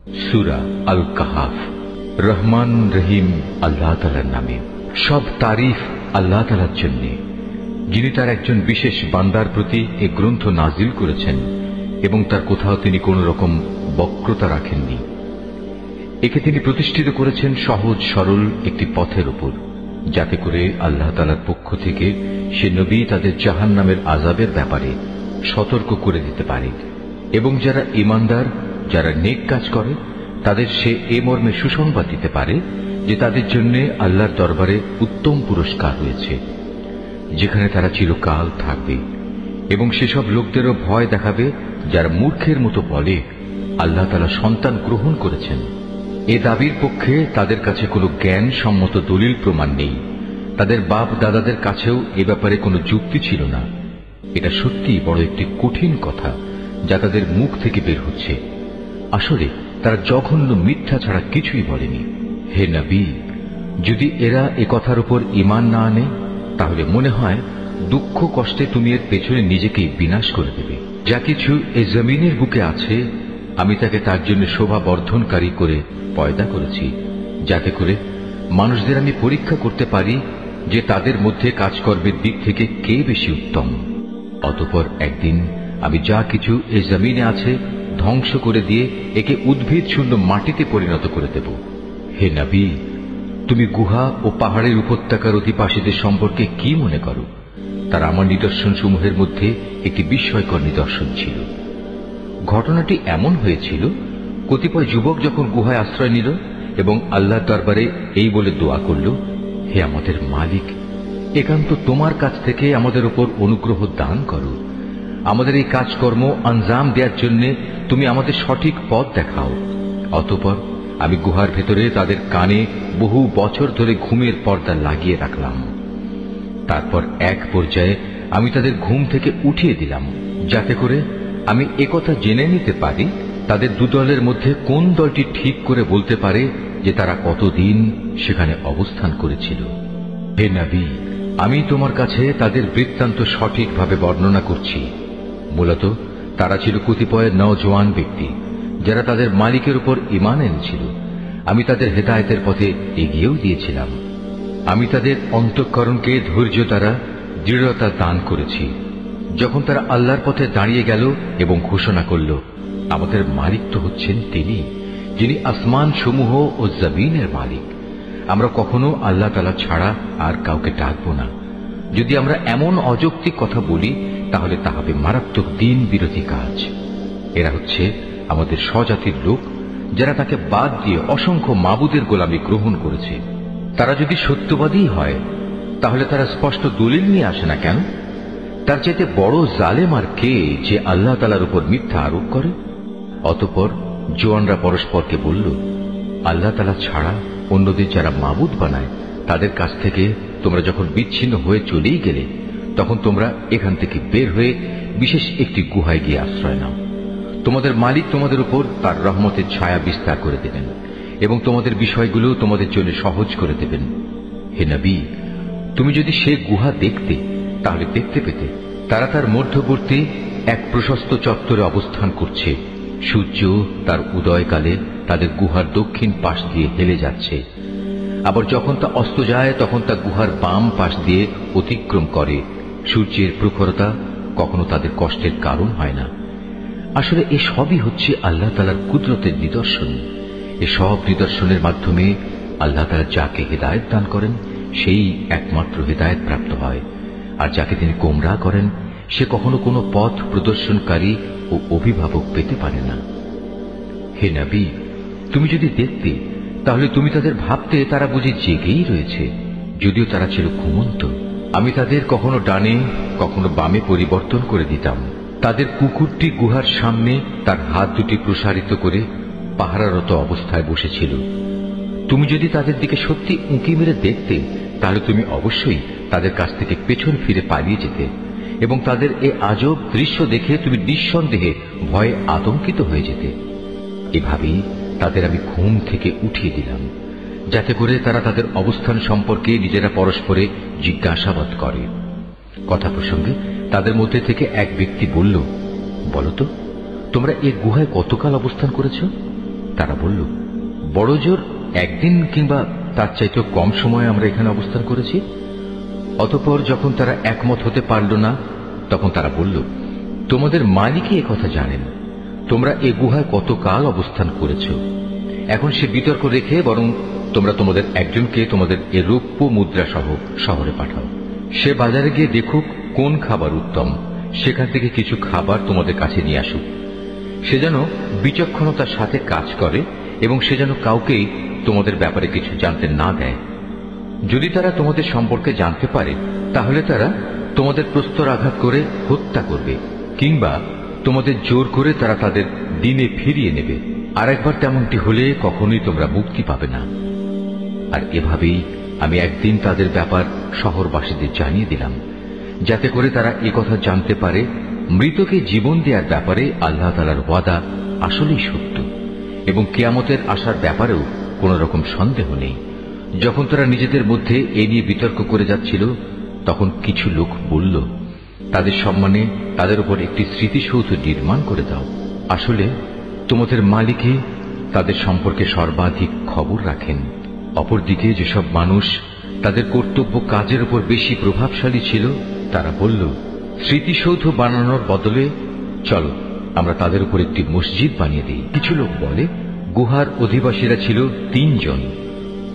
সূরা আল কাহাফ। রহমান রহিম আল্লাহ তাআলার নামে। সব তারিফ আল্লাহ তাআলার জন্য, যিনি তার একজন বিশেষ বান্দার প্রতি এ গ্রন্থ নাজিল করেছেন এবং তার কোথাও তিনি কোন রকম বক্রতা রাখেননি। একে তিনি প্রতিষ্ঠিত করেছেন সহজ সরল একটি পথের উপর, যাতে করে আল্লাহ তাআলার পক্ষ থেকে সে নবী তাদের জাহান্নামের আযাবের ব্যাপারে সতর্ক করে দিতে পারে এবং যারা ঈমানদার, যারা নেক কাজ করে, তাদের সে এ মর্মে সুসংবাদ দিতে পারে যে তাদের জন্য আল্লাহর দরবারে উত্তম পুরস্কার রয়েছে, যেখানে তারা চিরকাল থাকবে। এবং সেসব লোকদেরও ভয় দেখাবে যারা মূর্খের মতো বলে আল্লাহ তাআলা সন্তান গ্রহণ করেছেন। এ দাবির পক্ষে তাদের কাছে কোনো জ্ঞান সম্মত দলিল প্রমাণ নেই। তাদের বাপ দাদাদের কাছেও এ ব্যাপারে কোনো যুক্তি ছিল না। এটা সত্যিই বড় একটি কঠিন কথা যা তাদের মুখ থেকে বের হচ্ছে। আসলে তারা জঘন্য মিথ্যা ছাড়া কিছুই বলেনি। হে নবী, যদি এরা এ কথার উপর ঈমান না আনে, তাহলে মনে হয় দুঃখ কষ্টে তুমি এর পেছনে নিজেকেই বিনাশ করে দেবে। যা কিছু এই জমিনের বুকে আছে, আমি তাকে তার জন্য শোভা বর্ধনকারী করে পয়দা করেছি, যাতে করে মানুষদের আমি পরীক্ষা করতে পারি যে তাদের মধ্যে কাজকর্মের দিক থেকে কে বেশি উত্তম। অতঃপর একদিন আমি যা কিছু এই জমিনে আছে ধ্বংস করে দিয়ে একে উদ্ভিদ শূন্য মাটিতে পরিণত করে দেব। হে নবী, তুমি গুহা ও পাহাড়ের উপত্যকার অধিবাসীদের সম্পর্কে কি মনে করো? তারা আমার নিদর্শন সমূহের মধ্যে একটি বিস্ময়কর নিদর্শন ছিল। ঘটনাটি এমন হয়েছিল, কতিপয় যুবক যখন গুহায় আশ্রয় নিল এবং আল্লাহর দরবারে এই বলে দোয়া করল, হে আমাদের মালিক, একান্ত তোমার কাছ থেকে আমাদের উপর অনুগ্রহ দান করো। আমাদের এই কাজকর্ম আঞ্জাম দেওয়ার জন্য তুমি আমাদের সঠিক পথ দেখাও। অতঃপর আমি গুহার ভেতরে তাদের কানে বহু বছর ধরে ঘুমের পর্দা লাগিয়ে রাখলাম। তারপর এক পর্যায়ে আমি তাদের ঘুম থেকে উঠিয়ে দিলাম, যাতে করে আমি একথা জেনে নিতে পারি তাদের দুদলের মধ্যে কোন দলটি ঠিক করে বলতে পারে যে তারা কতদিন সেখানে অবস্থান করেছিল। হে নবী, আমি তোমার কাছে তাদের বৃত্তান্ত সঠিকভাবে বর্ণনা করছি। মূলত তারা ছিল কতিপয় নওজোয়ান ব্যক্তি, যারা তাদের মালিকের উপর ঈমান এনেছিল। আমি তাদের হেদায়েতের পথে এগিয়েও দিয়েছিলাম। আমি তাদের অন্তঃকরণকে ধৈর্য দ্বারা দৃঢ়তা দান করেছি। যখন তারা আল্লাহর পথে দাঁড়িয়ে গেল এবং ঘোষণা করল, আমাদের মালিক তো হচ্ছেন তিনি, যিনি আসমান সমূহ ও জমিনের মালিক। আমরা কখনো আল্লাহ তাআলা ছাড়া আর কাউকে ডাকব না। যদি আমরা এমন অযৌক্তিক কথা বলি, তাহলে তা হবে মারাত্মক দিন বিরোধী কাজ। এরা হচ্ছে আমাদের স্বজাতির লোক, যারা তাকে বাদ দিয়ে অসংখ্য মাবুদের গোলামি গ্রহণ করেছে। তারা যদি সত্যবাদী হয়, তাহলে তারা স্পষ্ট দলিল নিয়ে আসে না কেন? তার চাইতে বড় জালেম আর কে যে আল্লাহ তাআলার উপর মিথ্যা আরোপ করে? অতঃপর জোয়ানরা পরস্পরকে বলল, আল্লাহ তাআলা ছাড়া অন্যদের যারা মাবুদ বানায়, তাদের কাছ থেকে তোমরা যখন বিচ্ছিন্ন হয়ে চলেই গেলে, তখন তোমরা এখান থেকে বের হয়ে বিশেষ একটি গুহায় গিয়ে আশ্রয় নাও। তোমাদের মালিক তোমাদের উপর তার রহমতের ছায়া বিস্তার করে দেবেন এবং তোমাদের বিষয়গুলো তোমাদের জন্য সহজ করে দেবেন। হে নবী, তুমি যদি সে গুহা দেখতে, তাহলে দেখতে পেতে তারা তার মধ্যবর্তী এক প্রশস্ত চত্বরে অবস্থান করছে। সূর্য তার উদয়কালে তাদের গুহার দক্ষিণ পাশ দিয়ে হেলে যাচ্ছে, আবার যখন তা অস্ত যায় তখন তা গুহার বাম পাশ দিয়ে অতিক্রম করে। সূর্যের প্রখরতা কখনো তাদের কষ্টের কারণ হয় না। আসলে এ সবই হচ্ছে আল্লাহ তাআলার কুদরতের নিদর্শন। এসব নিদর্শনের মাধ্যমে আল্লাহ তাআলা যাকে হেদায়েত দান করেন, সেই একমাত্র হেদায়েত প্রাপ্ত হয়, আর যাকে তিনি গোমরাহ করেন, সে কখনো কোনো পথ প্রদর্শনকারী ও অভিভাবক পেতে পারে না। হে নবী, তুমি যদি দেখতে, তাহলে তুমি তাদের ভাবতে তারা বুঝি জেগেই রয়েছে, যদিও তারা ছিল ঘুমন্ত। আমি তাদের কখনো ডানে কখনো বামে পরিবর্তন করে দিতাম। তাদের কুকুরটি গুহার সামনে তার হাত দুটি প্রসারিত করে পাহারারত অবস্থায় বসেছিল। তুমি যদি তাদের দিকে সত্যি উঁকি মেরে দেখতে, তাহলে তুমি অবশ্যই তাদের কাছ থেকে পেছন ফিরে পালিয়ে যেতে এবং তাদের এ আজব দৃশ্য দেখে তুমি নিঃসন্দেহে ভয়ে আতঙ্কিত হয়ে যেতে। এভাবেই তাদের আমি ঘুম থেকে উঠিয়ে দিলাম, যাতে করে তারা তাদের অবস্থান সম্পর্কে নিজেরা পরস্পরে জিজ্ঞাসাবাদ করে। কথা প্রসঙ্গে তাদের মধ্যে থেকে এক ব্যক্তি বলল, বলতো তোমরা এই গুহায় কতকাল অবস্থান করেছ? তারা বলল, বড় জোর একদিন কিংবা তার চাইতে কম সময়ে আমরা এখানে অবস্থান করেছি। অতঃপর যখন তারা একমত হতে পারল না, তখন তারা বলল, তোমাদের মালিকই একথা জানেন, তোমরা এ গুহায় কতকাল অবস্থান করেছ। এখন সে বিতর্ক রেখে বরং তোমরা তোমাদের একজনকে তোমাদের এ রৌপ্য মুদ্রা সহ শহরে পাঠাও। সে বাজারে গিয়ে দেখুক কোন খাবার উত্তম, সেখান থেকে কিছু খাবার তোমাদের কাছে নিয়ে আসুক। সে যেন বিচক্ষণতার সাথে কাজ করে এবং সে যেন কাউকেই তোমাদের ব্যাপারে কিছু জানতে না দেয়। যদি তারা তোমাদের সম্পর্কে জানতে পারে, তাহলে তারা তোমাদের প্রস্তরাঘাত করে হত্যা করবে, কিংবা তোমাদের জোর করে তারা তাদের দিনে ফিরিয়ে নেবে। আর একবার তেমনটি হলে কখনোই তোমরা মুক্তি পাবে না। আর এভাবেই আমি একদিন তাদের ব্যাপার শহরবাসীদের জানিয়ে দিলাম, যাতে করে তারা একথা জানতে পারে মৃতকে জীবন দেওয়ার ব্যাপারে আল্লাহ তাআলার ওয়াদা আসলেই সত্য, এবং কিয়ামতের আসার ব্যাপারেও কোন রকম সন্দেহ নেই। যখন তারা নিজেদের মধ্যে এ নিয়ে বিতর্ক করে যাচ্ছিল, তখন কিছু লোক বলল, তাদের সম্মানে তাদের উপর একটি স্মৃতিসৌধ নির্মাণ করে দাও। আসলে তোমাদের মালিকই তাদের সম্পর্কে সর্বাধিক খবর রাখেন। অপরদিকে যেসব মানুষ তাদের কর্তব্য কাজের উপর বেশি প্রভাবশালী ছিল, তারা বলল, স্মৃতিসৌধ বানানোর বদলে চলো আমরা তাদের উপর একটি মসজিদ বানিয়ে দিই। কিছু লোক বলে, গুহার অধিবাসীরা ছিল 3 জন,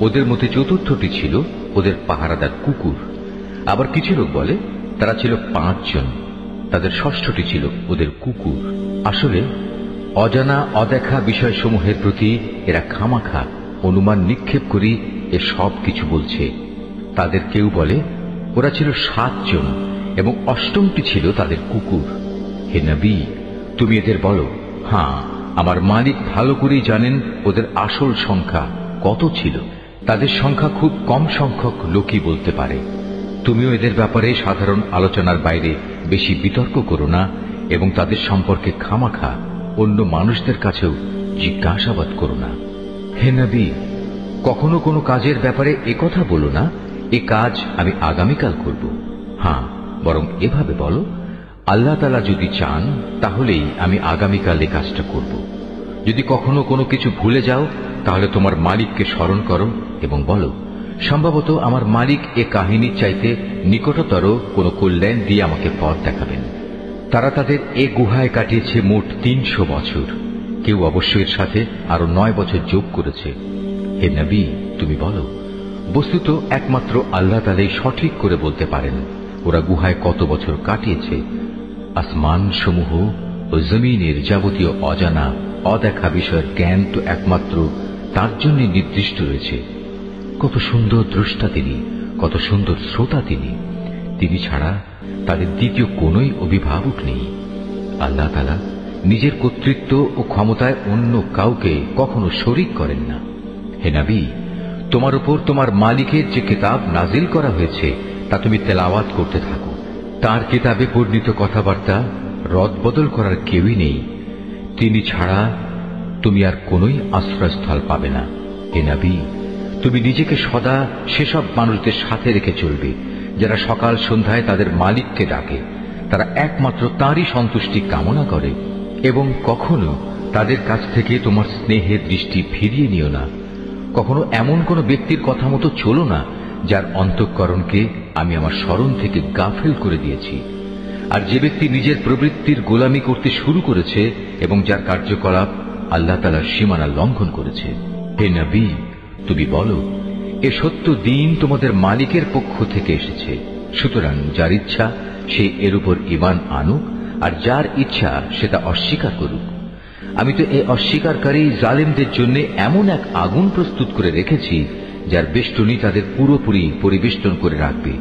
ওদের মধ্যে চতুর্থটি ছিল ওদের পাহারাদার কুকুর। আবার কিছু লোক বলে তারা ছিল 5 জন, তাদের ষষ্ঠটি ছিল ওদের কুকুর। আসলে অজানা অদেখা বিষয়সমূহের প্রতি এরা খামাখা অনুমান নিক্ষেপ করি এ সব কিছু বলছে। তাদের কেউ বলে ওরা ছিল 7 জন এবং অষ্টমটি ছিল তাদের কুকুর। হে নবী, তুমি এদের বলো, হ্যাঁ, আমার মালিক ভালো করেই জানেন ওদের আসল সংখ্যা কত ছিল। তাদের সংখ্যা খুব কম সংখ্যক লোকই বলতে পারে। তুমিও এদের ব্যাপারে সাধারণ আলোচনার বাইরে বেশি বিতর্ক করো না এবং তাদের সম্পর্কে খামাখা অন্য মানুষদের কাছেও জিজ্ঞাসাবাদ করো না। হে নবী, কখনো কোনো কাজের ব্যাপারে একথা বলো না, এ কাজ আমি আগামীকাল করব। হ্যাঁ, বরং এভাবে বলো, আল্লাহ তাআলা যদি চান তাহলেই আমি আগামীকাল এ কাজটা করব। যদি কখনো কোনো কিছু ভুলে যাও, তাহলে তোমার মালিককে স্মরণ করো এবং বলো, সম্ভবত আমার মালিক এ কাহিনীর চাইতে নিকটতর কোনো কল্যাণ দিয়ে আমাকে পথ দেখাবেন। তারা তাদের এ গুহায় কাটিয়েছে মোট 300 বছর। কেউ অবশ্য এর সাথে আরো 9 বছর যোগ করেছে। হে নবী, তুমি বলো, বস্তুত একমাত্র আল্লাহ তাআলাই সঠিক করে বলতে পারেন ওরা গুহায় কত বছর কাটিয়েছে। আসমান সমূহ ও জমিনের যাবতীয় অজানা অদেখা বিষয়ের জ্ঞান তো একমাত্র তার জন্য নির্দিষ্ট রয়েছে। কত সুন্দর দ্রষ্টা তিনি, কত সুন্দর শ্রোতা তিনি। তিনি ছাড়া তাদের দ্বিতীয় কোনই অভিভাবক নেই। আল্লাহ তাআলা নিজের কর্তৃত্ব ও ক্ষমতায় অন্য কাউকে কখনো শরীক করেন না। হে নবী, তোমার উপর তোমার মালিকের যে কিতাব নাজিল করা হয়েছে তা তুমি তেলাওয়াত করতে থাকো। তার কিতাবে বর্ণিত কথাবার্তা রদবদল করার কেউই নেই। তিনি ছাড়া তুমি আর কোনই আশ্রয়স্থল পাবে না। হে নবী, তুমি নিজেকে সদা সেসব মানুষদের সাথে রেখে চলবে যারা সকাল সন্ধ্যায় তাদের মালিককে ডাকে। তারা একমাত্র তাঁরই সন্তুষ্টি কামনা করে এবং কখনো তাদের কাছ থেকে তোমার স্নেহের দৃষ্টি ফিরিয়ে নিও না। কখনো এমন কোন ব্যক্তির কথা মতো চলো না যার অন্তঃকরণকে আমি আমার স্মরণ থেকে গাফেল করে দিয়েছি। আর যে ব্যক্তি নিজের প্রবৃত্তির গোলামি করতে শুরু করেছে এবং যার কার্যকলাপ আল্লাহ তাআলার সীমানা লঙ্ঘন করেছে। হে নবী, তুমি বলো, এ সত্য দিন তোমাদের মালিকের পক্ষ থেকে এসেছে। সুতরাং যার ইচ্ছা সে এর উপর ঈমান আনুক, আর যার ইচ্ছা সেটা অস্বীকার করুক। আমি তো এই অস্বীকারী জালেমদের জন্য এমন এক আগুন প্রস্তুত করে রেখেছি যার বেষ্টনী তাদের পুরোপুরি পরিবেষ্টন করে রাখবে।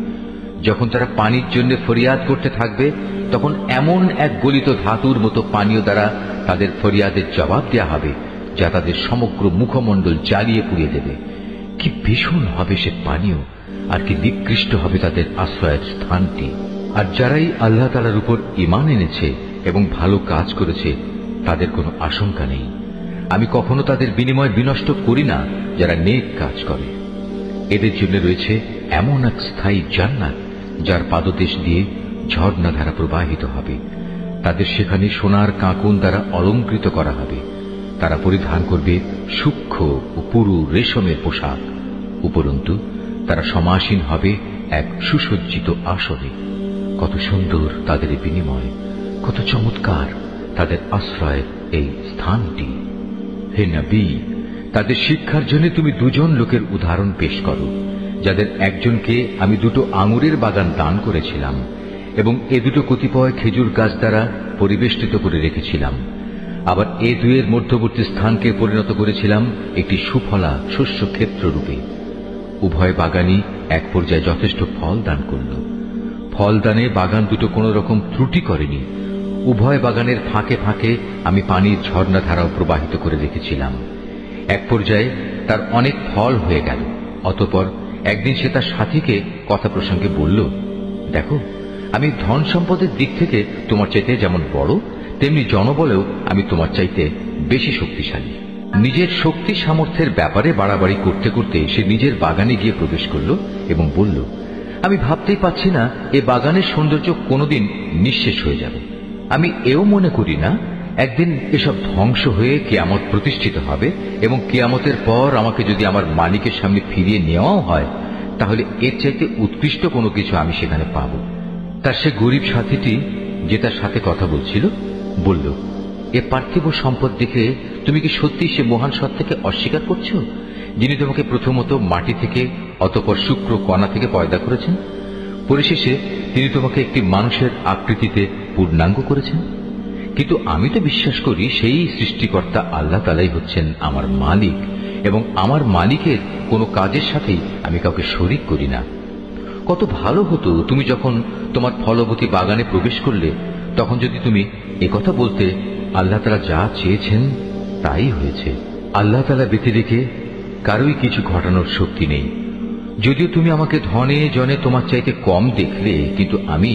যখন তারা পানির জন্য ফরিয়াদ করতে থাকবে, তখন এমন এক গলিত ধাতুর মতো পানীয় দ্বারা তাদের ফরিয়াদের জবাব দেওয়া হবে যা তাদের সমগ্র মুখমণ্ডল জ্বালিয়ে পুড়িয়ে দেবে। কি ভীষণ হবে সে পানীয়, আর কি নিকৃষ্ট হবে তাদের আশ্রয়ের স্থানটি। আর যারাই আল্লাহ তাআলার উপর ঈমান এনেছে এবং ভালো কাজ করেছে, তাদের কোনো আশঙ্কা নেই। আমি কখনো তাদের বিনিময় বিনষ্ট করি না যারা নেক কাজ করে। এদের জন্য রয়েছে এমন এক স্থায়ী জান্নাত যার পাদদেশ দিয়ে ঝর্ণাধারা প্রবাহিত হবে। তাদের সেখানে সোনার কাঁকুন দ্বারা অলঙ্কৃত করা হবে। তারা পরিধান করবে সূক্ষ্ম ও পুরু রেশমের পোশাক। উপরন্তু তারা সমাসীন হবে এক সুসজ্জিত আসনে। কত সুন্দর তাদের এই বিনিময়, কত চমৎকার তাদের আশ্রয়ের এই স্থানটি। হে নবী, তাদের শিক্ষার জন্য তুমি দুজন লোকের উদাহরণ পেশ করো, যাদের একজনকে আমি 2 আঙুরের বাগান দান করেছিলাম এবং এ 2 কতিপয় খেজুর গাছ দ্বারা পরিবেষ্টিত করে রেখেছিলাম। আবার এ 2-এর মধ্যবর্তী স্থানকে পরিণত করেছিলাম একটি সুফলা শস্য ক্ষেত্র রূপে। উভয় বাগানই এক পর্যায়ে যথেষ্ট ফল দান করল। ফলদানে বাগান 2 কোন রকম ত্রুটি করেনি। উভয় বাগানের ফাঁকে ফাঁকে আমি পানির ঝর্ণাধারাও প্রবাহিত করে রেখেছিলাম। এক পর্যায়ে তার অনেক ফল হয়ে গেল। অতঃপর একদিন সে তার সাথীকে কথা প্রসঙ্গে বলল, দেখো, আমি ধন সম্পদের দিক থেকে তোমার চাইতে যেমন বড়, তেমনি জনবলেও আমি তোমার চাইতে বেশি শক্তিশালী। নিজের শক্তি সামর্থ্যের ব্যাপারে বাড়াবাড়ি করতে করতে সে নিজের বাগানে গিয়ে প্রবেশ করল এবং বলল, আমি ভাবতেই পাচ্ছি না এ বাগানের সৌন্দর্য কোনোদিন নিঃশেষ হয়ে যাবে। আমি এও মনে করি না একদিন এসব ধ্বংস হয়ে কিয়ামত প্রতিষ্ঠিত হবে এবং কিয়ামতের পর আমাকে যদি আমার মালিকের সামনে ফিরিয়ে নেওয়াও হয়, তাহলে এর চাইতে উৎকৃষ্ট কোনো কিছু আমি সেখানে পাব। তার সে গরিব সাথীটি, যে তার সাথে কথা বলছিল, বলল, এ পার্থিব সম্পদ দেখে তুমি কি সত্যি সে মহান সত্তাকে অস্বীকার করছো, যিনি তোমাকে প্রথমত মাটি থেকে অতঃপর শুক্র কণা থেকে পয়দা করেছেন, পরিশেষে তিনি তোমাকে একটি মানুষের আকৃতিতে পূর্ণাঙ্গ করেছেন? কিন্তু আমি তো বিশ্বাস করি সেই সৃষ্টিকর্তা আল্লাহ তাআলাই হচ্ছেন আমার মালিক এবং আমার মালিকের কোনো কাজের সাথেই আমি কাউকে শরীক করি না। কত ভালো হতো তুমি যখন তোমার ফলবতী বাগানে প্রবেশ করলে তখন যদি তুমি একথা বলতে, আল্লাহ তাআলা যা চেয়েছেন তাই হয়েছে। আল্লাহ তাআলা ব্যতিরেকে কারোই কিছু ঘটানোর শক্তি নেই। যদিও তুমি আমাকে ধনে জনে তোমার চাইতে কম দেখলে, কিন্তু আমি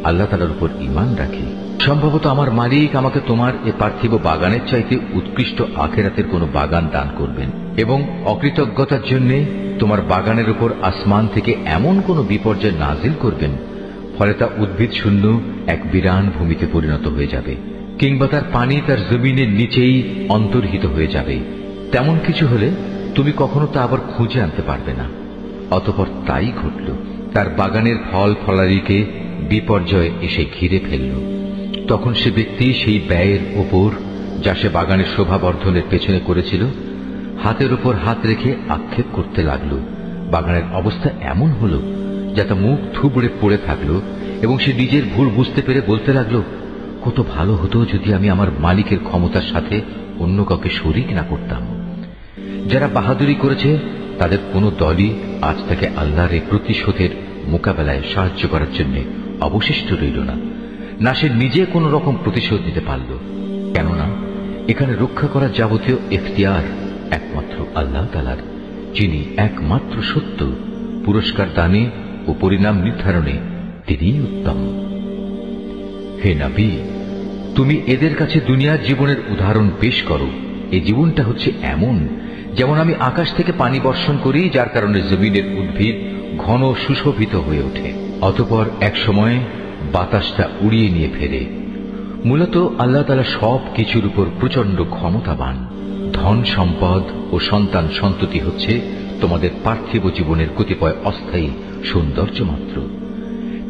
আল্লাহ তাআলার উপর ঈমান রাখি। সম্ভবত আমার মালিক আমাকে তোমার এ পার্থিব বাগানের চাইতে উৎকৃষ্ট আখিরাতের কোনো বাগান দান করবেন এবং অকৃতজ্ঞতার জন্য তোমার বাগানের উপর আসমান থেকে এমন কোন বিপর্যয় নাজিল করবেন, ফলে তা উদ্ভিদ শূন্য এক বিরান ভূমিতে পরিণত হয়ে যাবে, কিংবা তার পানি তার জমিনের নিচেই অন্তর্হিত হয়ে যাবে। তেমন কিছু হলে তুমি কখনো তা আবার খুঁজে আনতে পারবে না। অতঃপর তাই ঘটল। তার বাগানের ফল ফলারিকে বিপর্যয় এসে ঘিরে ফেলল। তখন সে ব্যক্তি সেই ব্যয়ের ওপর, যা সে বাগানের শোভাবর্ধনের পেছনে করেছিল, হাতের উপর হাত রেখে আক্ষেপ করতে লাগল। বাগানের অবস্থা এমন হল যাতে মুখ থুবড়ে পড়ে থাকল এবং সে নিজের ভুল বুঝতে পেরে বলতে লাগল, কত ভালো হতো যদি আমি আমার মালিকের ক্ষমতার সাথে অন্য কাউকে শরীক না করতাম। যারা বাহাদুরি করেছে তাদের কোনো দলই আজ তাকে আল্লাহর এই প্রতিশোধের মোকাবেলায় সাহায্য করার জন্য অবশিষ্ট রইল না, না সে নিজে কোন রকম প্রতিশোধ নিতে পারল। কেননা এখানে রক্ষা করার যাবতীয় এখতিয়ার একমাত্র আল্লাহ তাআলার, যিনি একমাত্র সত্য। পুরস্কার দানে ও পরিণাম নির্ধারণে তিনিই উত্তম। হে নবী, তুমি এদের কাছে দুনিয়ার জীবনের উদাহরণ পেশ করো। এই জীবনটা হচ্ছে এমন যেমন আমি আকাশ থেকে পানি বর্ষণ করি, যার কারণে জমিনের উদ্ভিদ ঘন সুশোভিত হয়ে ওঠে, অতঃপর এক সময় বাতাসটা উড়িয়ে নিয়ে ফেরে। মূলত আল্লাহ তাআলা সব কিছুর উপর প্রচন্ড ক্ষমতাবান। ধন সম্পদ ও সন্তান সন্ততি হচ্ছে তোমাদের পার্থিব জীবনের কতিপয় অস্থায়ী সৌন্দর্য মাত্র।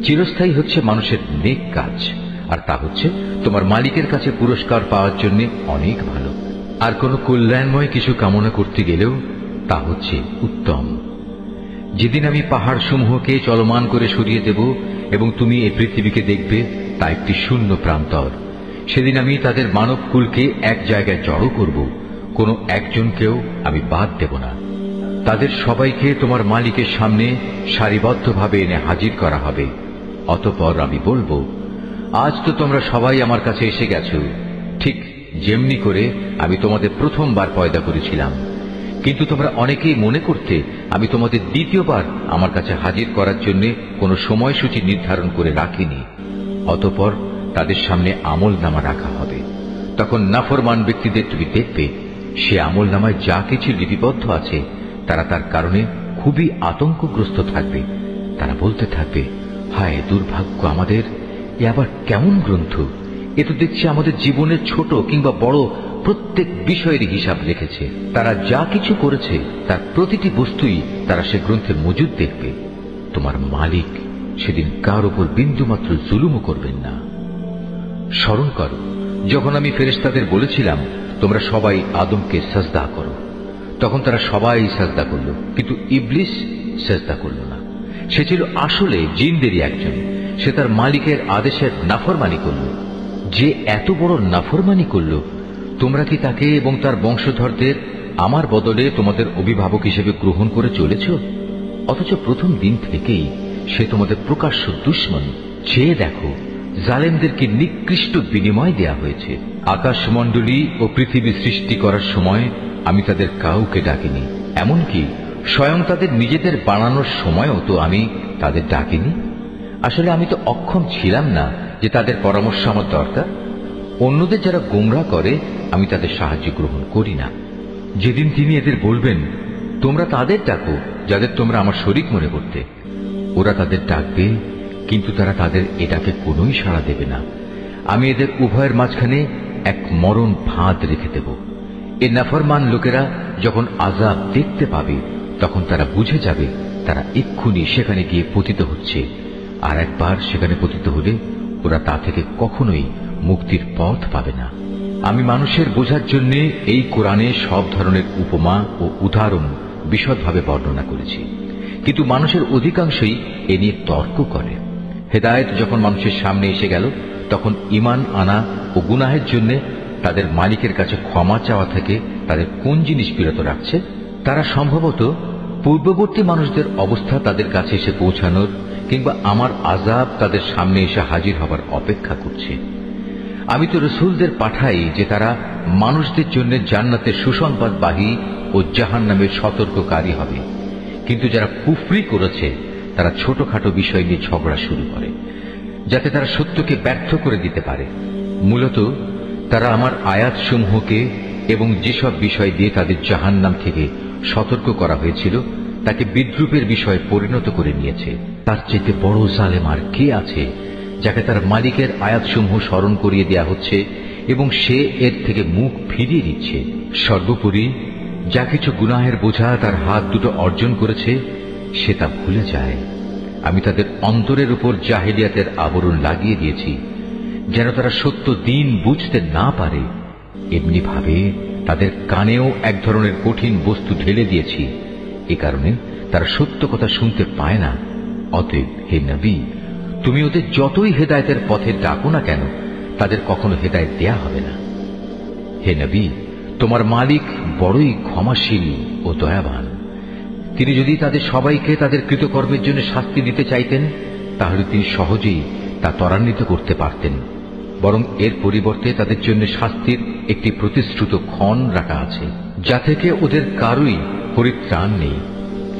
চিরস্থায়ী হচ্ছে মানুষের নেক কাজ, আর তা হচ্ছে তোমার মালিকের কাছে পুরস্কার পাওয়ার জন্য অনেক ভালো। আর কোন কল্যাণময় কিছু কামনা করতে গেলেও তা হচ্ছে উত্তম। যেদিন আমি পাহাড় সমূহকে চলমান করে সরিয়ে দেব এবং তুমি এই পৃথিবীকে দেখবে তা একটি শূন্য প্রান্তর, সেদিন আমি তাদের মানবকুলকে এক জায়গায় জড়ো করব, কোনো একজনকেও আমি বাদ দেব না। তাদের সবাইকে তোমার মালিকের সামনে সারিবদ্ধভাবে এনে হাজির করা হবে। অতঃপর আমি বলবো, আজ তো তোমরা সবাই আমার কাছে এসে গেছো, ঠিক যেমনি করে আমি তোমাদের প্রথমবার পয়দা করেছিলাম, কিন্তু তোমরা অনেকেই মনে করতে আমি তোমাদের দ্বিতীয়বার আমার কাছে হাজির করার জন্য কোনো সময়সূচি নির্ধারণ করে রাখিনি। অতঃপর তাদের সামনে আমলনামা রাখা হবে। তখন নাফরমান ব্যক্তিদের তুমি দেখবে সে আমলনামায় যা কিছু লিপিবদ্ধ আছে তারা তার কারণে খুবই আতঙ্কগ্রস্ত থাকবে। তারা বলতে থাকবে, হায় দুর্ভাগ্য আমাদের, এ আবার কেমন গ্রন্থ! এ তো দেখছি আমাদের জীবনের ছোট কিংবা বড় প্রত্যেক বিষয়ের হিসাব রেখেছে। তারা যা কিছু করেছে তার প্রতিটি বস্তুই তারা সে গ্রন্থে মজুদ দেখবে। তোমার মালিক সেদিন কার উপর বিন্দুমাত্র জুলুমও করবেন না। স্মরণ করো যখন আমি ফেরেশতাদের বলেছিলাম তোমরা সবাই আদমকে সাজদা করো, তখন তারা সবাই সাজদা করল, কিন্তু ইবলিস সাজদা করল না। সে ছিল আসলে জিনদেরই একজন। সে তার মালিকের আদেশের নাফরমানি করল। যে এত বড় নাফরমানি করল, তোমরা কি তাকে এবং তার বংশধরদের আমার বদলে তোমাদের অভিভাবক হিসেবে গ্রহণ করে চলেছ? অথচ প্রথম দিন থেকেই সে তোমাদের প্রকাশ্য দুশমন। চেয়ে দেখো, জালেমদেরকে নিকৃষ্ট বিনিময় দেয়া হয়েছে। আকাশমণ্ডলী ও পৃথিবী সৃষ্টি করার সময় আমি তাদের কাউকে ডাকিনি, এমনকি স্বয়ং তাদের নিজেদের বানানোর সময়ও তো আমি তাদের ডাকিনি। আসলে আমি তো অক্ষম ছিলাম না যে তাদের পরামর্শ আমার দরকার। অন্যদের যারা গোমরা করে আমি তাদের সাহায্য গ্রহণ করি না। যেদিন তিনি এদের বলবেন তোমরা তাদের ডাকো যাদের তোমরা আমার শরীক মনে করতে, ওরা তাদের ডাকবে, কিন্তু তারা তাদের এটাকে কোনোই সাড়া দেবে না। আমি এদের উভয়ের মাঝখানে এক মরণ ফাঁদ রেখে দেব। এ নাফরমান লোকেরা যখন আযাব দেখতে পাবে তখন তারা বুঝে যাবে তারা এক্ষুনি সেখানে গিয়ে পতিত হচ্ছে, আর একবার সেখানে পতিত হলে ওরা তা থেকে কখনোই মুক্তির পথ পাবে না। আমি মানুষের বোঝার জন্য এই কোরআনে সব ধরনের উপমা ও উদাহরণ বিশদভাবে বর্ণনা করেছি, কিন্তু মানুষের অধিকাংশই এ নিয়ে তর্ক করে। হেদায়েত যখন মানুষের সামনে এসে গেল তখন ঈমান আনা ও গুনাহের জন্য তাদের মালিকের কাছে ক্ষমা চাওয়া থেকে তাদের কোন জিনিস বিরত রাখছে? তারা সম্ভবত পূর্ববর্তী মানুষদের অবস্থা তাদের কাছে এসে পৌঁছানোর কিংবা আমার আযাব তাদের সামনে এসে হাজির হবার অপেক্ষা করছে। আমি তো রসুলদের পাঠাই যে তারা মানুষদের জন্য জান্নাতের সুসংবাদবাহী ও জাহান্নামের সতর্ককারী হবে, কিন্তু যারা কুফরি করেছে তারা ছোটখাটো বিষয় নিয়ে ঝগড়া শুরু করে যাতে তারা সত্যকে ব্যর্থ করে দিতে পারে। মূলত তারা আমার আয়াতসমূহকে এবং যেসব বিষয় দিয়ে তাদের জাহান্নাম থেকে সতর্ক করা হয়েছিল তাকে বিদ্রূপের বিষয়ে পরিণত করে নিয়েছে। তার চেয়ে বড় জালেম আর কে আছে যাকে তার মালিকের আয়াতসমূহ স্মরণ করিয়ে দেয়া হচ্ছে এবং সে এর থেকে মুখ ফিরিয়ে দিচ্ছে। সর্বোপরি যা কিছু গুনাহের বোঝা তার হাত দুটো অর্জন করেছে সে তা ভুলে যায়। আমি তাদের অন্তরের উপর জাহেলিয়াতের আবরণ লাগিয়ে দিয়েছি যেন তারা সত্য দিন বুঝতে না পারে। এমনি ভাবে তাদের কানেও এক ধরনের কঠিন বস্তু ঢেলে দিয়েছি, এ কারণে তারা সত্য কথা শুনতে পায় না। অতএব হে নবী, তুমি ওদের যতই হেদায়েতের পথে ডাকো না কেন তাদের কখনো হেদায়েত দেয়া হবে না। হে নবী, তোমার মালিক বড়ই ক্ষমাশীল ও দয়াবান। তিনি যদি তাদের সবাইকে তাদের কৃতকর্মের জন্য শাস্তি দিতে চাইতেন তাহলে তিনি সহজেই তা ত্বরান্বিত করতে পারতেন, বরং এর পরিবর্তে তাদের জন্য শাস্তির একটি প্রতিশ্রুত ক্ষণ রাখা আছে যা থেকে ওদের কারোই পরিত্রাণ নেই।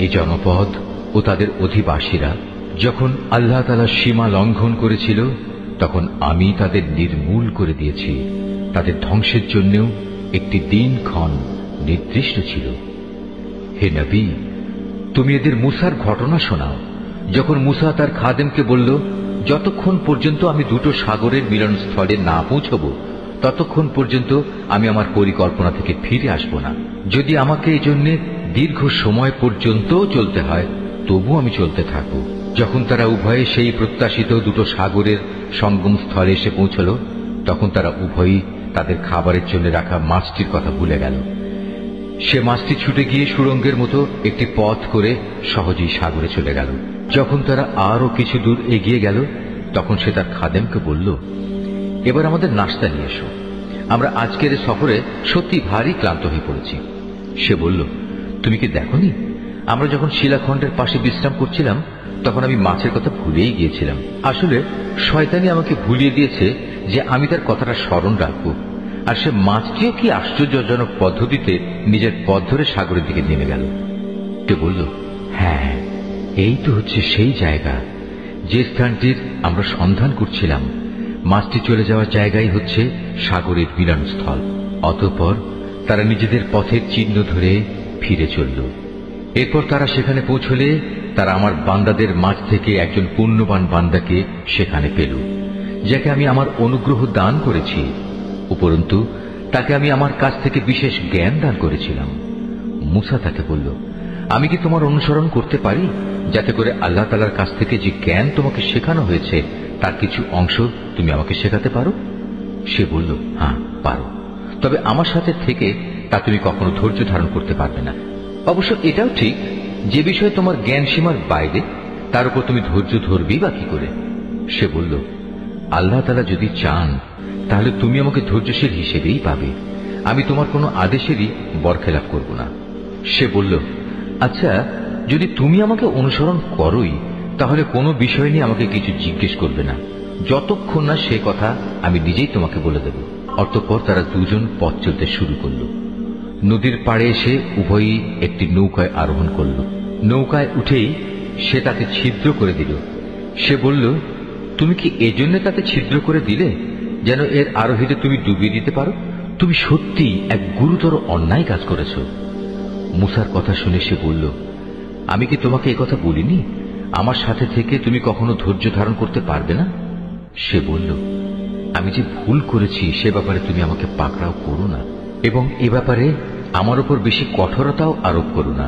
এই জনপদ ও তাদের অধিবাসীরা যখন আল্লাহ তাআলা সীমা লঙ্ঘন করেছিল তখন আমি তাদের নির্মূল করে দিয়েছি। তাদের ধ্বংসের জন্যও একটি দিনক্ষণ নির্দিষ্ট ছিল। হে নবী, তুমি এদের মূসার ঘটনা শোনাও। যখন মূসা তার খাদেমকে বলল, যতক্ষণ পর্যন্ত আমি দুটো সাগরের মিলনস্থলে না পৌঁছব ততক্ষণ পর্যন্ত আমি আমার পরিকল্পনা থেকে ফিরে আসব না। যদি আমাকে এই জন্য দীর্ঘ সময় পর্যন্ত চলতে হয় তবু আমি চলতে থাকব। যখন তারা উভয়ে সেই প্রত্যাশিত দুটো সাগরের সঙ্গম স্থলে এসে পৌঁছল তখন তারা উভয়ই তাদের খাবারের জন্য রাখা মাছটির কথা ভুলে গেল। সে মাছটি ছুটে গিয়ে সুড়ঙ্গের মতো একটি পথ করে সহজেই সাগরে চলে গেল। যখন তারা আরো কিছু দূর এগিয়ে গেল তখন সে তার খাদেমকে বলল, এবার আমাদের নাস্তা নিয়ে এসো, আমরা আজকের সফরে সত্যি ভারী ক্লান্ত হয়ে পড়েছি। সে বলল, তুমি কি দেখোনি আমরা যখন শিলাখণ্ডের পাশে বিশ্রাম করছিলাম তখন আমি মাছের কথা ভুলেই গিয়েছিলাম। আসলে শয়তানি আমাকে ভুলিয়ে দিয়েছে যে আমি তার কথাটা স্মরণ রাখবো। আর সে মাছটিও কি আশ্চর্যজনক পদ্ধতিতে নিজের পথ ধরে সাগরের দিকে নেমে গেল। সে বলল, হ্যাঁ, এই তো হচ্ছে সেই জায়গা যে স্থানটির আমরা সন্ধান করছিলাম। মাছটি চলে যাওয়ার জায়গাই হচ্ছে সাগরের মিলনস্থল। অতঃপর তারা নিজেদের পথের চিহ্ন ধরে ফিরে চলল। এরপর তারা সেখানে পৌঁছলে তারা আমার বান্দাদের মাঝ থেকে একজন পুণ্যবান বান্দাকে সেখানে পেল, যাকে আমি আমার অনুগ্রহ দান করেছি। উপরন্তু তাকে আমি আমার কাছ থেকে বিশেষ জ্ঞান দান করেছিলাম। মুসা তাকে বলল, আমি কি তোমার অনুসরণ করতে পারি, যাতে করে আল্লাহ তাআলার কাছ থেকে যে জ্ঞান তোমাকে শেখানো হয়েছে তার কিছু অংশ তুমি আমাকে শেখাতে পারো? সে বলল, হ্যাঁ পারো, তবে আমার সাথে থেকে তা তুমি কখনো ধৈর্য ধারণ করতে পারবে না। অবশ্য এটাও ঠিক, যে বিষয়ে তোমার জ্ঞান সীমার বাইরে তার উপর তুমি ধৈর্য ধরবেই বা কি করে? সে বলল, আল্লাহ তাআলা যদি চান তাহলে তুমি আমাকে ধৈর্যশীল হিসেবেই পাবে, আমি তোমার কোনো আদেশেরই বরখেলাপ করব না। সে বলল, আচ্ছা, যদি তুমি আমাকে অনুসরণ করোই তাহলে কোনো বিষয় নিয়ে আমাকে কিছু জিজ্ঞেস করবে না, যতক্ষণ না সে কথা আমি নিজেই তোমাকে বলে দেব। অতঃপর তারা দুজন পথ চলতে শুরু করল। নদীর পাড়ে এসে উভয়ই একটি নৌকায় আরোহণ করল। নৌকায় উঠেই সে তাকে ছিদ্র করে দিল। সে বলল, তুমি কি এজন্য তাতে ছিদ্র করে দিলে যেন এর আরোহীদের তুমি ডুবিয়ে দিতে পারো? তুমি সত্যি এক গুরুতর অন্যায় কাজ করেছ। মুসার কথা শুনে সে বলল, আমি কি তোমাকে একথা বলিনি আমার সাথে থেকে তুমি কখনো ধৈর্য ধারণ করতে পারবে না? সে বলল, আমি যে ভুল করেছি সে ব্যাপারে তুমি আমাকে পাকড়াও করো না, এবং এ ব্যাপারে আমার উপর বেশি কঠোরতাও আরোপ করো না।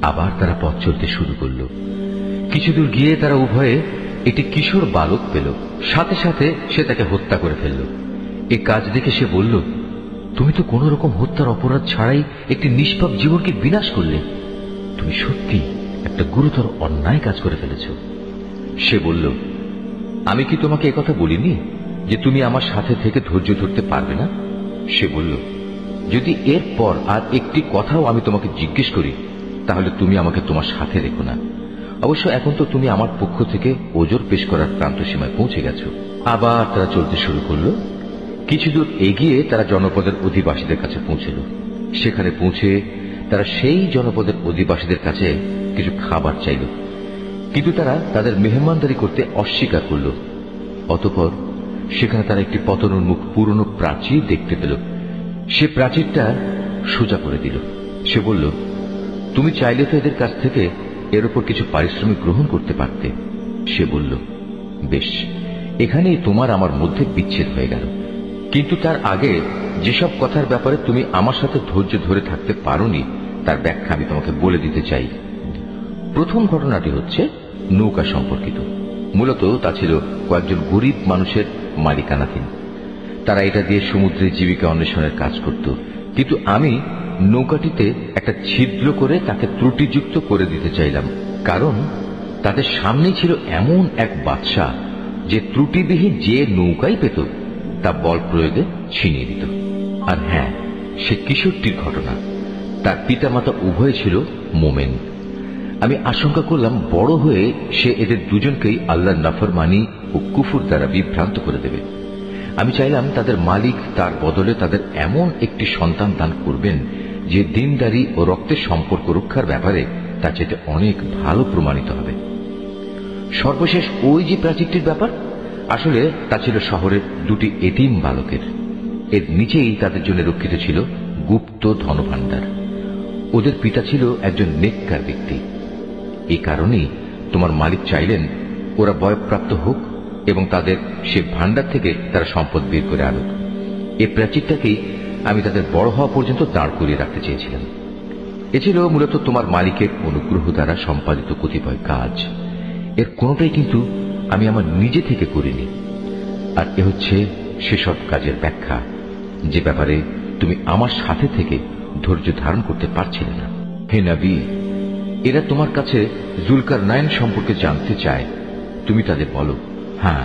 আবার তারা পথ চলতে শুরু করল। কিছু দূর গিয়ে তারা উভয়ে একটি কিশোর বালক পেল। সাথে সাথে সে তাকে হত্যা করে ফেলল। এ কাজ দেখে সে বলল, তুমি তো কোন রকম হত্যার অপরাধ ছাড়াই একটি নিষ্পাপ জীবনকে বিনাশ করলে। তুমি সত্যি একটা গুরুতর অন্যায় কাজ করে ফেলেছ। সে বলল, আমি কি তোমাকে একথা বলিনি যে তুমি আমার সাথে থেকে ধৈর্য ধরতে পারবে না? সে বলল, যদি এরপর আর একটি কথাও আমি তোমাকে জিজ্ঞেস করি তাহলে তুমি আমাকে তোমার সাথে রেখো না। অবশ্য এখন তো তুমি আমার পক্ষ থেকে ওজর পেশ করার প্রান্ত সীমায় পৌঁছে গেছ। আবার তারা চলতে শুরু করল। কিছু দূর এগিয়ে তারা জনপদের অধিবাসীদের কাছে পৌঁছল। সেখানে পৌঁছে তারা সেই জনপদের অধিবাসীদের কাছে কিছু খাবার চাইল, কিন্তু তারা তাদের মেহমানদারি করতে অস্বীকার করল। অতঃপর সেখানে তারা একটি পতনোন্মুখ পুরনো প্রাচীর দেখতে পেল। সে প্রাচীরটা সোজা করে দিল। সে বলল, তুমি চাইলে তো এদের কাছ থেকে এর উপর কিছু পারিশ্রমিক গ্রহণ করতে পারতে। সে বলল, বেশ, এখানেই তোমার আমার মধ্যে বিচ্ছেদ হয়ে গেল, কিন্তু তার আগে যেসব কথার ব্যাপারে তুমি আমার সাথে ধৈর্য ধরে থাকতে পারোনি তার ব্যাখ্যা আমি তোমাকে বলে দিতে চাই। প্রথম ঘটনাটি হচ্ছে নৌকা সম্পর্কিত। মূলত তা ছিল কয়েকজন গরিব মানুষের মালিকানাধীন। তারা এটা দিয়ে সমুদ্রে জীবিকা অন্বেষণের কাজ করত, কিন্তু আমি নৌকাটিতে একটা ছিদ্র করে তাকে ত্রুটিযুক্ত করে দিতে চাইলাম, কারণ তাদের সামনেই ছিল এমন এক বাদশা যে ত্রুটিবিহীন যে নৌকাই পেত তা বল প্রয়োগে ছিনিয়ে দিত। আর হ্যাঁ, সে কিশোরটির ঘটনা। তার পিতামাতা উভয় ছিল মোমেন। আমি আশঙ্কা করলাম বড় হয়ে সে এদের দুজনকেই আল্লাহর নাফরমানি ও কুফর দ্বারা বিভ্রান্ত করে দেবে। আমি চাইলাম তাদের মালিক তার বদলে তাদের এমন একটি সন্তান দান করবেন যে দিনদারি ও রক্তের সম্পর্ক রক্ষার ব্যাপারে তার চেয়ে অনেক ভালো প্রমাণিত হবে। সর্বশেষ ওই যে প্রাচীরটির ব্যাপার, আসলে তা ছিল শহরের দুটি এতিম বালকের। এর নিচেই তাদের জন্য রক্ষিত ছিল গুপ্ত ধনভাণ্ডার। ওদের পিতা ছিল একজন নেককার ব্যক্তি। এই কারণেই তোমার মালিক চাইলেন ওরা বয়ঃপ্রাপ্ত হোক এবং তাদের সে ভাণ্ডার থেকে তারা সম্পদ বের করে আনুক। এই প্রাচীরটাকেই আমি তাদের বড় হওয়া পর্যন্ত দাঁড় করিয়ে রাখতে চেয়েছিলাম। এ ছিল মূলত তোমার মালিকের অনুগ্রহ দ্বারা সম্পাদিত কতিপয় কাজ। এর কোনোটাই কিন্তু আমি আমার নিজে থেকে করিনি। আর এ হচ্ছে সেসব কাজের ব্যাখ্যা যে ব্যাপারে তুমি আমার সাথে থেকে ধৈর্য ধারণ করতে পারছিলে না। হে নবী, এরা তোমার কাছে জুলকারনাইন সম্পর্কে জানতে চায়। তুমি তাদের বলো, হ্যাঁ,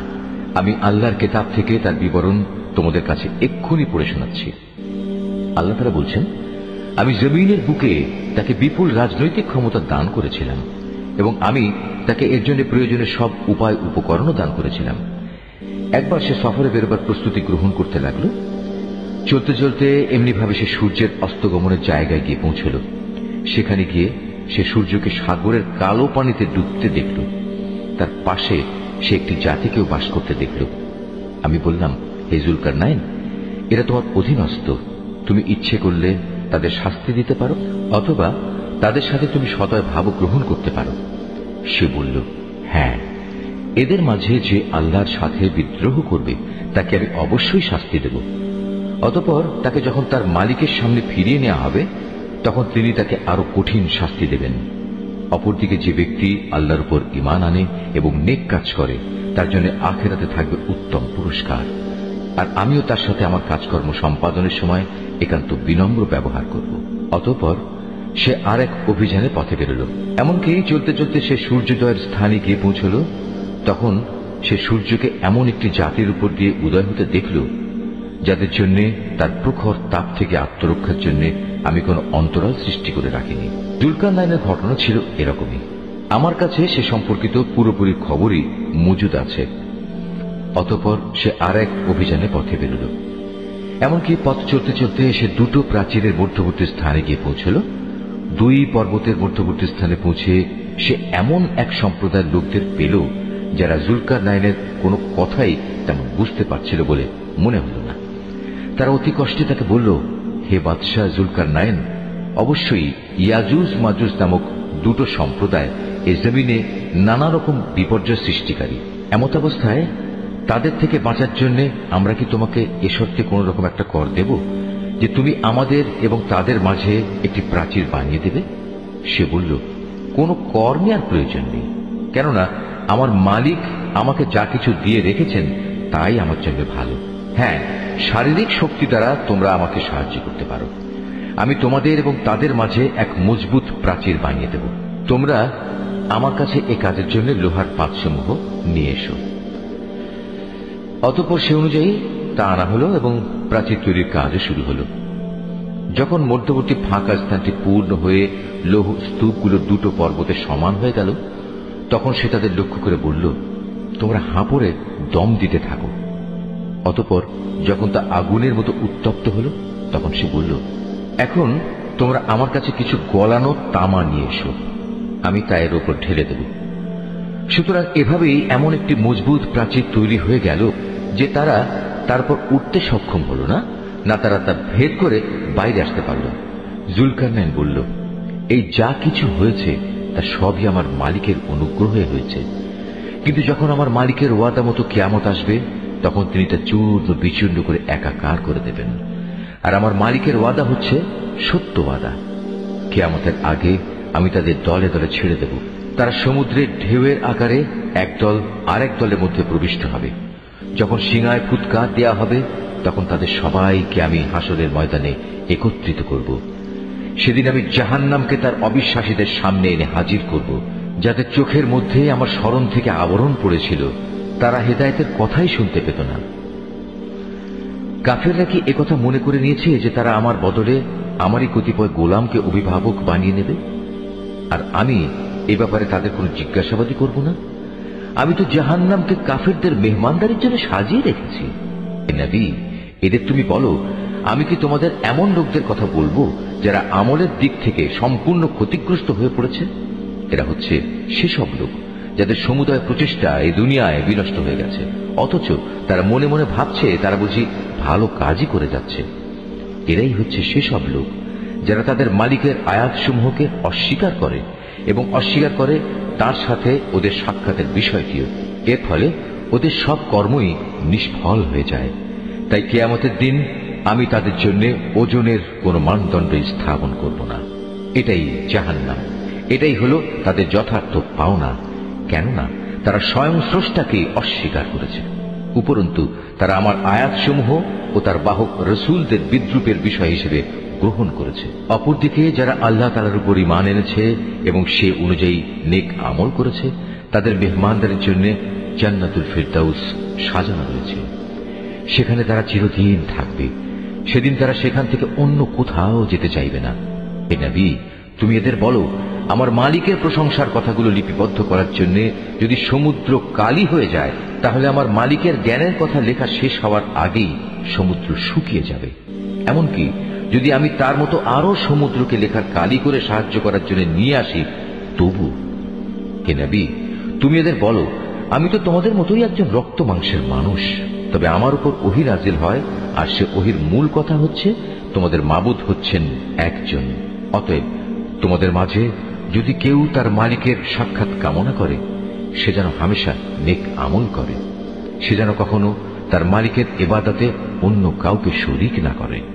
আমি আল্লাহর কিতাব থেকে তার বিবরণ তোমাদের কাছে এক্ষুনি পড়ে শোনাচ্ছি। আল্লাহ তাআলা বলছেন, আমি জমিনের বুকে তাকে বিপুল রাজনৈতিক ক্ষমতা দান করেছিলাম এবং আমি তাকে এর জন্য প্রয়োজনীয় সব উপায় উপকরণও দান করেছিলাম। একবার সে সফরে বেরোবার প্রস্তুতি গ্রহণ করতে লাগলো। চলতে চলতে এমনিভাবে সে সূর্যের অস্তগমনের জায়গায় গিয়ে পৌঁছল। সেখানে গিয়ে সে সূর্যকে সাগরের কালো পানিতে ডুবতে দেখল। তার পাশে সে একটি জাতিকেও বাস করতে দেখল। আমি বললাম, হে জুলকারনাইন, এরা তোমার অধীনস্থ। তুমি ইচ্ছে করলে তাদের শাস্তি দিতে পারো, অথবা তাদের সাথে তুমি সদয় ভাব গ্রহণ করতে পারো। সে বলল, হ্যাঁ, এদের মাঝে যে আল্লাহর সাথে বিদ্রোহ করবে তাকে আমি অবশ্যই শাস্তি দেব। অতঃপর তাকে যখন তার মালিকের সামনে ফিরিয়ে নেওয়া হবে তখন তিনি তাকে আরো কঠিন শাস্তি দেবেন। অপরদিকে যে ব্যক্তি আল্লাহর উপর ঈমান আনে এবং নেক কাজ করে তার জন্য আখিরাতে থাকবে উত্তম পুরস্কার। আর আমিও তার সাথে আমার কাজকর্ম সম্পাদনের সময় একান্ত বিনম্র ব্যবহার করব। অতঃপর সে আর এক অভিযানে পথে বেরোল। এমনকি চলতে চলতে সে সূর্যোদয়ের স্থানে গিয়ে পৌঁছল। তখন সে সূর্যকে এমন একটি জাতির উপর দিয়ে উদয় হতে দেখল যাদের জন্য তার প্রখর তাপ থেকে আত্মরক্ষার জন্য আমি কোনো অন্তরাল সৃষ্টি করে রাখিনি। যুলকারনাইনের ঘটনা ছিল এরকমই। আমার কাছে সে সম্পর্কিত পুরোপুরি খবরই মজুদ আছে। অতঃপর সে আর এক অভিযানে পথে বেরোল। এমনকি পথ চলতে চলতে সে দুটো প্রাচীরের মধ্যবর্তী স্থানে গিয়ে পৌঁছল। দুই পর্বতের মধ্যবর্তী স্থানে পৌঁছে সে এমন এক সম্প্রদায়ের লোকদের পেল যারা যুলকারনাইনের কোনো কথাই তেমন বুঝতে পারছিল বলে মনে হল না। তারা অতি কষ্টে তাকে বলল, হে বাদশাহ যুলকারনাইন, অবশ্যই ইয়াজুজ মাজুজ নামক দুটো সম্প্রদায় এ জমিনে নানা রকম বিপর্যয় সৃষ্টিকারী। এমত অবস্থায় তাদের থেকে বাঁচার জন্য আমরা কি তোমাকে এ শর্তে কোন রকম একটা কর দেব যে তুমি আমাদের এবং তাদের মাঝে একটি প্রাচীর বানিয়ে দেবে? সে বলল, কোনো কর নেওয়ার প্রয়োজন নেই, কেননা আমার মালিক আমাকে যা কিছু দিয়ে রেখেছেন তাই আমার জন্য ভালো। হ্যাঁ, শারীরিক শক্তি দ্বারা তোমরা আমাকে সাহায্য করতে পারো। আমি তোমাদের এবং তাদের মাঝে এক মজবুত প্রাচীর বানিয়ে দেব। তোমরা আমার কাছে এ কাজের জন্য লোহার পাতসমূহ নিয়ে এসো। অতঃপর সে অনুযায়ী তা আনা হলো এবং প্রাচীর তৈরির কাজও শুরু হলো। যখন মধ্যবর্তী ফাঁকা স্থানটি পূর্ণ হয়ে লৌহ স্তূপগুলো দুটো পর্বতে সমান হয়ে গেল তখন সে তাদের লক্ষ্য করে বলল, তোমরা হাঁপড়ে দম দিতে থাকো। অতঃপর যখন তা আগুনের মতো উত্তপ্ত হল তখন সে বলল, এখন তোমরা আমার কাছে কিছু গলানো তামা নিয়ে এসো, আমি তা এর উপর ঢেলে দেব। সুতরাং এভাবেই এমন একটি মজবুত প্রাচীর তৈরি হয়ে গেল যে তারা তারপর উঠতে সক্ষম হল না, না তারা তা ভেদ করে বাইরে আসতে পারল। যুলকারনাইন বলল, এই যা কিছু হয়েছে তা সবই আমার মালিকের অনুগ্রহে হয়েছে, কিন্তু যখন আমার মালিকের ওয়াদা মতো কিয়ামত আসবে তখন তিনি তা চূর্ণ বিচূর্ণ করে একাকার করে দেবেন। আর আমার মালিকের ওয়াদা হচ্ছে সত্য ওয়াদা। কিয়ামতের আগে আমি তাদের দলে দলে ছেড়ে দেব। তারা সমুদ্রের ঢেউয়ের আকারে একদল আরেক দলের মধ্যে প্রবিষ্ট হবে। যখন সিংহায় ফুৎকার দেয়া হবে তখন তাদের সবাইকে আমি হাসরের ময়দানে একত্রিত করব। সেদিন আমি জাহান্নামকে তার অবিশ্বাসীদের সামনে এনে হাজির করব, যাদের চোখের মধ্যে আমার স্মরণ থেকে আবরণ পড়েছিল, তারা হেদায়েতের কথাই শুনতে পেত না। কাফেররা কি একথা মনে করে নিয়েছে যে তারা আমার বদলে আমারই কতিপয় গোলামকে অভিভাবক বানিয়ে নেবে, আর আমি এ ব্যাপারে তাদের কোনো জিজ্ঞাসাবাদই করব না? আমি তো জাহান্নামকে কাফেরদের মেহমানদারির জন্য সাজিয়ে রেখেছি। হে নবী, এদের তুমি বলো, আমি কি তোমাদের এমন লোকদের কথা বলবো যারা আমলের দিক থেকে সম্পূর্ণ ক্ষতিগ্রস্ত হয়ে পড়েছে? এরা হচ্ছে সেসব লোক যাদের সমুদায় প্রচেষ্টা এই দুনিয়ায় বিনষ্ট হয়ে গেছে, অথচ তারা মনে মনে ভাবছে তারা বুঝি ভালো কাজই করে যাচ্ছে। এরাই হচ্ছে সেসব লোক যারা তাদের মালিকের আয়াতসমূহকে অস্বীকার করে এবং অস্বীকার করে তার সাথে ওদের সাক্ষাতের বিষয়টিও। এর ফলে ওদের সব কর্মই নিষ্ফল হয়ে যায়। তাই কিয়ামতের দিন আমি তাদের জন্য ওজনের কোন মানদণ্ড স্থাপন করব না। এটাই জাহান্নাম, এটাই হলো তাদের যথার্থ পাওনা, কেননা তারা স্বয়ং স্রষ্টাকে অস্বীকার করেছে। উপরন্তু তারা আমার আয়াতসমূহ ও তার বাহক রসুলদের বিদ্রুপের বিষয় হিসেবে গ্রহণ করেছে। অপরদিকে যারা আল্লাহ তাআলার উপর ঈমান এনেছে এবং সে অনুযায়ী নেক আমল করেছে তাদের মেহমানদারির জন্য জান্নাতুল ফিরদাউস সাজানো রয়েছে। সেখানে তারা চিরদিন থাকবে। সেদিন তারা সেখান থেকে অন্য কোথাও যেতে চাইবে না। হে নবী, তুমি এদের বলো, আমার মালিকের প্রশংসার কথাগুলো লিপিবদ্ধ করার জন্য যদি সমুদ্র কালি হয়ে যায় তাহলে আমার মালিকের জ্ঞানের কথা লেখা শেষ হওয়ার আগেই সমুদ্র শুকিয়ে যাবে। এমনকি যদি আমি তার মতো আরো সমুদ্রকে লেখার কালি করে সাহায্য করার জন্য নিয়ে আসি তবু। হে নবী, তুমি এদের বলো, আমি তো তোমাদের মতোই একজন রক্ত মাংসের মানুষ, তবে আমার উপর ওহী নাজিল হয়, আর সে ওহীর মূল কথা হচ্ছে তোমাদের মাবুদ হচ্ছেন একজন। অতএব তোমাদের মাঝে যদি কেউ তার মালিকের সাক্ষাৎ কামনা করে সে যেন হামেশা নেক আমল করে, সে যেন কখনো তার মালিকের ইবাদতে অন্য কাউকে শরীক না করে।